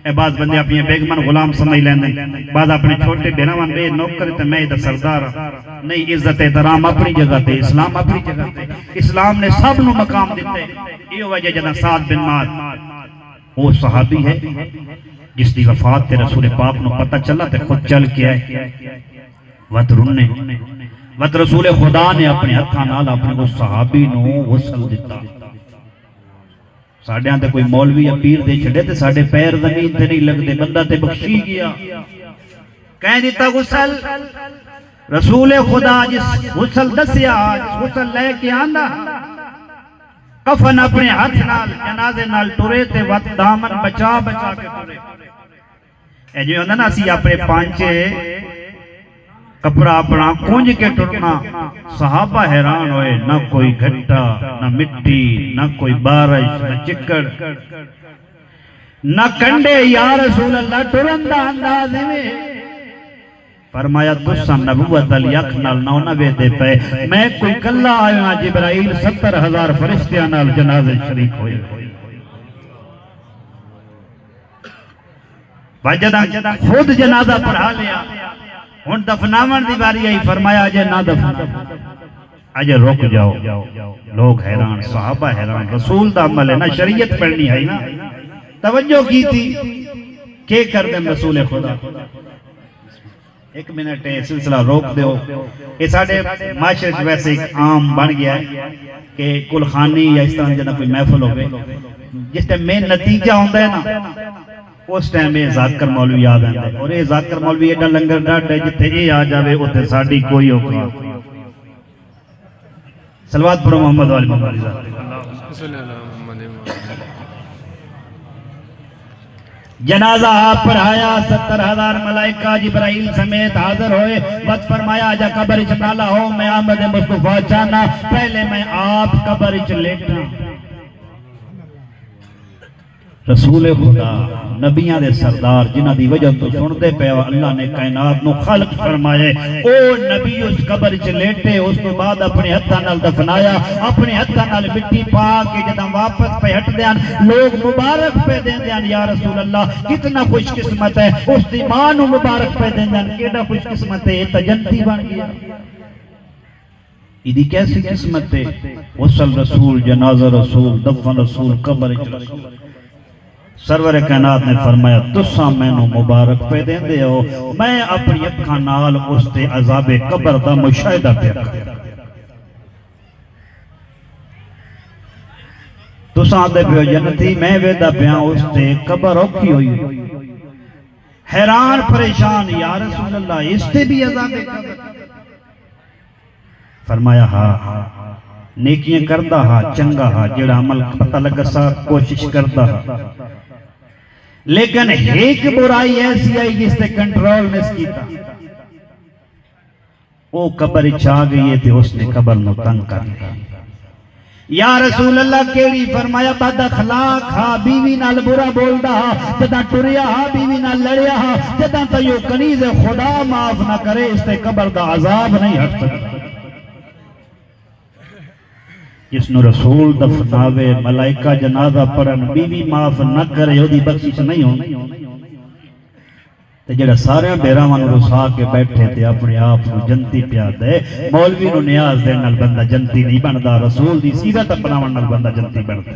اے بعض بندے اپنی بیگمن غلام سمجھ لیندے، بعض اپنے چھوٹے بہنوان بے نوکر تے میں دا سردار نہیں، عزت احترام اپنی جگہ تے، اسلام اپنی جگہ تے، اسلام نے سب نو مقام دیتے۔ یہ وجہ جدا سعد بن معاذ وہ صحابی ہے جس دی وفات تے رسول پاک نو پتہ چلا تے خود چل کے آئے وط رسول خدا نے اپنے ہتھاں نال اپنے اس صحابی نو غسل دیتا۔ ساڑھے ہاں تے کوئی مولوی یا پیر دے چھڑے تے ساڑھے پیر زمین تے نہیں لگ دے، بندہ تے بخشی گیا، کہیں دیتا غسل رسول خدا جس غسل دسیا، غسل لے کے آندہ کفن اپنے ہاتھ نال جنازے نال ٹرے تے وقت دامن بچا بچا کے ٹرے۔ اے جو ہوندہ نا اسی اپنے پانچے کپڑا اپنا کونج کے ٹرنا، صحابہ حیران ہوئے، نہ کوئی گھٹا نہ مٹی نہ کوئی بارش نہ چکڑ نہ کنڈے، یا رسول اللہ ٹرندہ انداز میں فرمایا تسا نبوت الیق نال نونوے دے پے، میں کوئی کلہ آیا جبرائیل 70,000 فرشتیاں نال جنازے شریک ہوئے۔ وجدہ خود جنازہ پڑھا لیا، ہن دفناون دی باری آئی، فرمایا اجے نہ دفن، اجے رک جاؤ۔ لوگ حیران، صحابہ حیران، رسول دا عمل ہے نا، شریعت پڑھنی ہے نا، توجہ کی تھی کہ کر دیں رسول خدا۔ ایک منٹ سلسلہ روک دیو، یہ ساڑھے معاشرے ویسے ایک عام بن گیا ہے کہ کل خانی یا اس طرح جنہ کوئی محفل ہو گئے، جس ٹائم میں نتیجہ ہوندہ ہے نا، اس ٹائم میں ذاکر مولوی آ گئے ہیں، اور یہ ذاکر مولوی ایڈا لنگر ڈاٹ ہے جتے یہ آ جاوے اتھے ساڑھی کوئی ہوگی۔ صلوات پر محمد والی محمد جنازہ آپ پڑھایا، 70,000 ملائکہ جبرائیل سمیت حاضر ہوئے، وقت فرمایا آجا قبر اچھ نالا ہو، میں آمد مصطفیٰ چانا، پہلے میں آپ قبر اچھ لیٹا۔ رسول خدا نبیاں دے سردار جنہ دی وجہ تو سنتے پہ اللہ نے کائنات نو خلق فرمائے، او نبی اس قبر چ لیٹے، اس تو بعد اپنے ہتھاں نال دفنایا، اپنے ہتھاں نال مٹی پا کے جداں واپس پہ ہٹ دیاں لوگ مبارک پہ دیں دیاں، یا رسول اللہ کتنا خوش قسمت ہے، اس دی ماں نو مبارک پہ دیں دیاں، کیڑا خوش قسمت ہے، یہ تجنتی بن گیا۔ ایدی کیسی قسمت ہے، غسل رسول، جنازہ رسول، دفن رسول، قبر رسول۔ سرور کائنات نے فرمایا تساں میں نو مبارک پہ دیں دے ہو، میں اپنی اکھاں نال اس تے عذاب قبر دا مشاہدہ پہ کرتا۔ تساں دے پیو جنتی میں ویدہ پیاں اس تے قبر اوکھی ہوئی، حیران پریشان، یا رسول اللہ اس تے بھی عذاب قبر؟ فرمایا ہاں، نیکیاں کردہ ہاں، چنگا ہاں، جڑا عمل پتہ لگا سا کوشش کردہ ہاں، لیکن ایک برائی ایسی آئی جس تے کنٹرول نس کیتا، وہ قبر چاہ گئی ہے تے اس نے قبر نو تنگ کر لیا۔ یا رسول اللہ کیڑی؟ فرمایا بد اخلاق ہاں، بیوی نال برا بولدا ہاں، جداں ٹریا ہاں، بیوی نال لڑیا ہاں، جداں تیو کنیز خدا معاف نہ کرے اس تے قبر دا عذاب نہیں ہٹ سکتا۔ جس نو رسول دفناوے، ملائکہ جنازہ پڑھن، بیوی معاف نہ کرے، وہ دی بخشش نہیں ہونی۔ تے جڑا سارے بیراواں نو رسا کے بیٹھے تے اپنے آپ نو جنتی پیا دے، مولوی نو نیاز دے نال بندہ جنتی نہیں بندا، رسول دی سیرت اپناون نال بندہ جنتی بندا۔